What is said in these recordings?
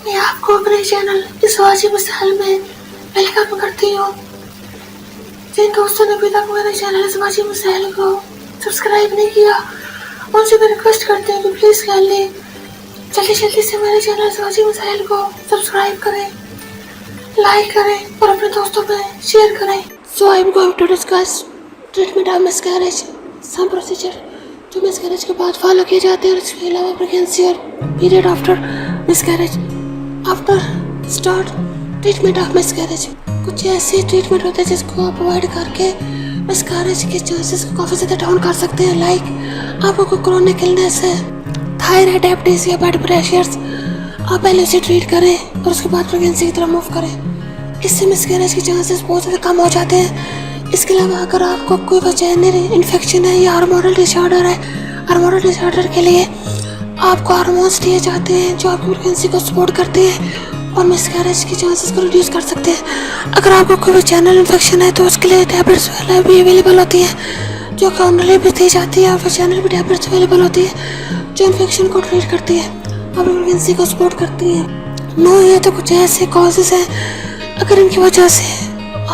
मैं आपको अपने चैनल इस वाजिब मिसाल में वेलकम करती हूँ। जिन दोस्तों ने अभी तक मेरे चैनल इस वाजिब मिसाल को सब्सक्राइब नहीं किया, उनसे मैं रिक्वेस्ट करती हूँ कि प्लीज़ काइंडली जल्दी से मेरे चैनल इस वाजिब मिसाल को सब्सक्राइब करें, लाइक करें और अपने दोस्तों में शेयर करें। So I am going to discuss treatment of miscarriage, some procedure जो मिसकैरेज के बाद फॉलो किए जाते हैं और इसके अलावा प्रेगनेंसी और period after miscarriage. After start treatment of miscarriage, कुछ ऐसे ट्रीटमेंट होते हैं जिसको आप अवॉइड करके मिसकैरेज के चांसेस को काफ़ी ज़्यादा डाउन कर सकते हैं। लाइक आपको क्रोनिक इलनेस है, थायराइड, डायबिटीज या ब्लड प्रेशर्स, आप पहले उसे ट्रीट करें और उसके बाद प्रेगनेंसी की तरफ मूव करें। इससे मिसकैरेज के चांसेस बहुत ज़्यादा कम हो जाते हैं। इसके अलावा अगर आपको कोई वजाइनल इन्फेक्शन है या हार्मोनल डिसऑर्डर है, हार्मोनल डिसऑर्डर के लिए आपको हार्मोन्स दिए जाते हैं जो आपकी प्रेगनेंसी को सपोर्ट करते हैं और मिसकैरेज के चांसेस को रिड्यूस कर सकते हैं। अगर आपको कोई वजाइनल इन्फेक्शन है तो उसके लिए टैबलेट्स भी अवेलेबल होती हैं जो कि ऑनलाइन भी दी जाती है और वजाइनल भी टैबलेट्स अवेलेबल होती है जो इन्फेक्शन को ट्रीट करती है और प्रेगनेंसी को सपोर्ट करती है। नो, ये तो कुछ ऐसे कॉजेज़ हैं अगर इनकी वजह से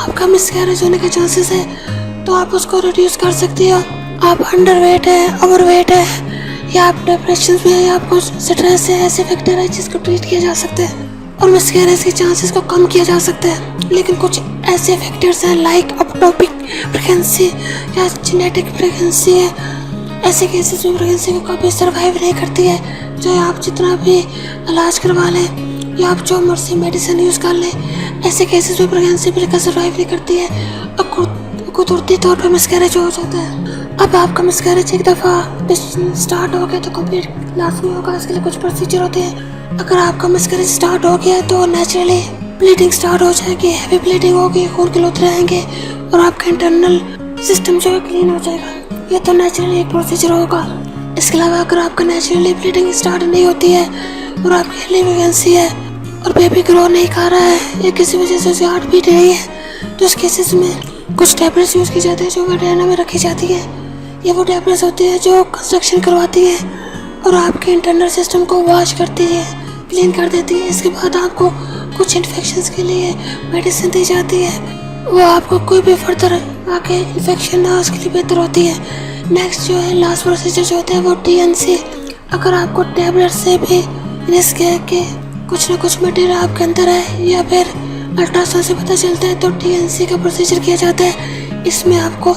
आपका मिसकैरेज होने के चांसेस है तो आप उसको रिड्यूस कर सकती हो। आप अंडरवेट है, ओवरवेट है या आप डिप्रेशन में है या आपको स्ट्रेस है, ऐसे फैक्टर है जिसको ट्रीट किया जा सकता है और मिसकैरेज के चांसेस को कम किया जा सकता है। लेकिन कुछ ऐसे फैक्टर्स हैं लाइक अपटोपिक प्रेगनेंसी या जेनेटिक प्रेगनेंसी है, ऐसे केसेस में प्रेगनेंसी को कभी सर्वाइव नहीं करती है, चाहे आप जितना भी इलाज करवा लें या आप जो मर्जी मेडिसिन यूज़ कर लें, ऐसे केसेस में प्रेगनेंसी बिल्कुल सर्वाइव नहीं करती है और कुदरती तौर पर मिसकैरेज हो जाता है। अब आपका मिसकैरेज एक दफ़ा स्टार्ट हो गया तो कंप्लीट लाजमी होगा, इसके लिए कुछ प्रोसीजर होते हैं। अगर आपका मिसकैरेज स्टार्ट हो गया तो नेचुरली ब्लीडिंग स्टार्ट हो जाएगी, हैवी ब्लीडिंग होगी, खून के लुत्रे आएंगे और आपका इंटरनल सिस्टम जो है क्लीन हो जाएगा। ये तो नेचुरली एक प्रोसीजर होगा। इसके अलावा अगर आपका नेचुरली ब्लीडिंग स्टार्ट नहीं होती है और आपकी अर्ली प्रेगनेंसी है और बेबी ग्रो नहीं कर रहा है या किसी वजह से उसकी हार्ट बीट नहीं है तो इस केसेस में कुछ टैबलेट्स यूज़ की जाती है जो वजाइना में रखी जाती है। ये वो टैबलेट्स होती है जो कंस्ट्रक्शन करवाती है और आपके इंटरनल सिस्टम को वॉश करती है, क्लीन कर देती है। इसके बाद आपको कुछ इन्फेक्शंस के लिए मेडिसिन दी जाती है, वो आपको कोई भी फर्दर आके इन्फेक्शन ना उसके लिए बेहतर होती है। नेक्स्ट जो है लास्ट प्रोसीजर जो होता है वो TNC। अगर आपको टैबलेट से भी रिस्क है कि कुछ ना कुछ मटेरियल आपके अंदर है या फिर अल्ट्रासाउंड से पता चलता है तो TNC का प्रोसीजर किया जाता है। इसमें आपको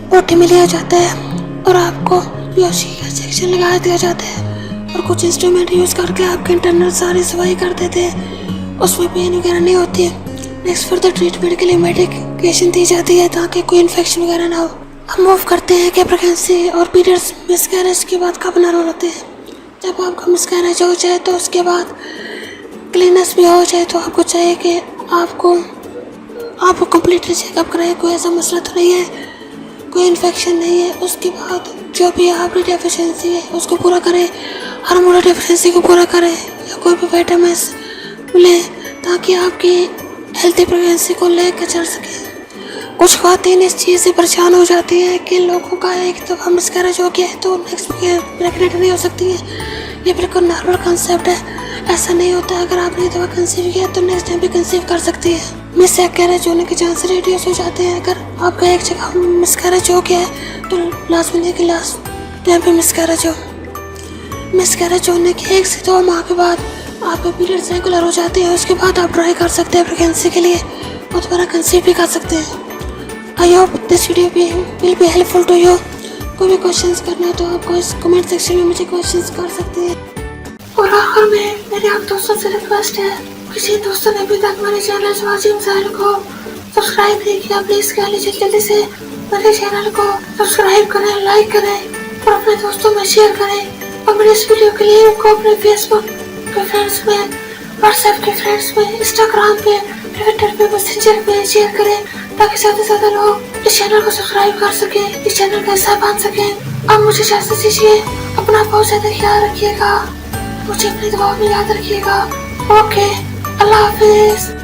OT में लिया जाता है और आपको बेहोशी का इंजेक्शन लगा दिया जाता है और कुछ इंस्ट्रूमेंट यूज़ करके आपके इंटरनल सारी सफाई कर देते हैं, उसमें पेन वगैरह नहीं होती है। नेक्स्ट फर्दर ट्रीटमेंट के लिए मेडिकेशन दी जाती है ताकि कोई इन्फेक्शन वगैरह ना हो। हम मूव करते हैं कि प्रेगनेंसी और पीरियड्स मिसकैरेज के बाद कब नॉर्मल होते हैं। जब आपका मिसकैरेज हो जाए तो उसके बाद क्लीनेस भी हो जाए तो आपको चाहिए कि आपको कम्प्लीटली चेकअप कराएं, कोई ऐसा मसला तो नहीं है, कोई इन्फेक्शन नहीं है। उसके बाद जो भी आपकी डेफिशिएंसी है उसको पूरा करें, हार्मोनल डेफिशिएंसी को पूरा करें या कोई भी विटामिन्स लें ताकि आपकी हेल्थी प्रेगनेंसी को लेकर चल सके। कुछ ख़वातीन इस चीज़ से परेशान हो जाती हैं कि लोगों का एक दफ़ा मिसकैरेज हो गया है तो नेक्स्ट प्रेगनेंट नहीं हो सकती है। ये बिल्कुल नॉर्मल कंसेप्ट है, ऐसा नहीं होता। अगर आपने दवा कंसीव किया तो नेक्स्ट टाइम भी कंसीव कर सकती है। मिसकैरेज होने के चांस रिड्यूस हो जाते हैं। अगर आपका एक जगह मिसकैरेज हो गया है तो लास्ट महीने के लास्ट टाइम पे मिसकैरेज होने के 1 से 2 माह के बाद आपके पीरियड्स रेगुलर हो जाते हैं। उसके बाद आप ट्राई कर सकते हैं प्रेगनेंसी के लिए और दोबारा कंसीव भी कर सकते हैं। I hope this video will be helpful to you. कोई भी क्वेश्चंस करना है तो आप इस कमेंट सेक्शन में मुझे क्वेश्चंस कर सकते हैं। और आखिर में मेरे आप दोस्तों से रिक्वेस्ट है, किसी दोस्तों ने अभी तक मेरे चैनल वाजिब मिसाल को सब्सक्राइब नहीं किया, प्लीज़ जल्दी से मेरे चैनल को सब्सक्राइब करें, लाइक करें और अपने दोस्तों में शेयर करें। और मेरे इस वीडियो के लिए को अपने फेसबुक के फ्रेंड्स में, व्हाट्सएप के फ्रेंड्स में, इंस्टाग्राम पे, ट्विटर पे, मैसेंजर पे शेयर करें ताकि ज़्यादा से ज़्यादा लोग इस चैनल को सब्सक्राइब कर सकें, इस चैनल का हिस्सा बन सकें। अब मुझे इजाज़त दीजिए, अपना बहुत ज़्यादा ख्याल रखिएगा, मुझे अपनी दुआ में याद रखिएगा। ओके, अल्लाह हाफिज़।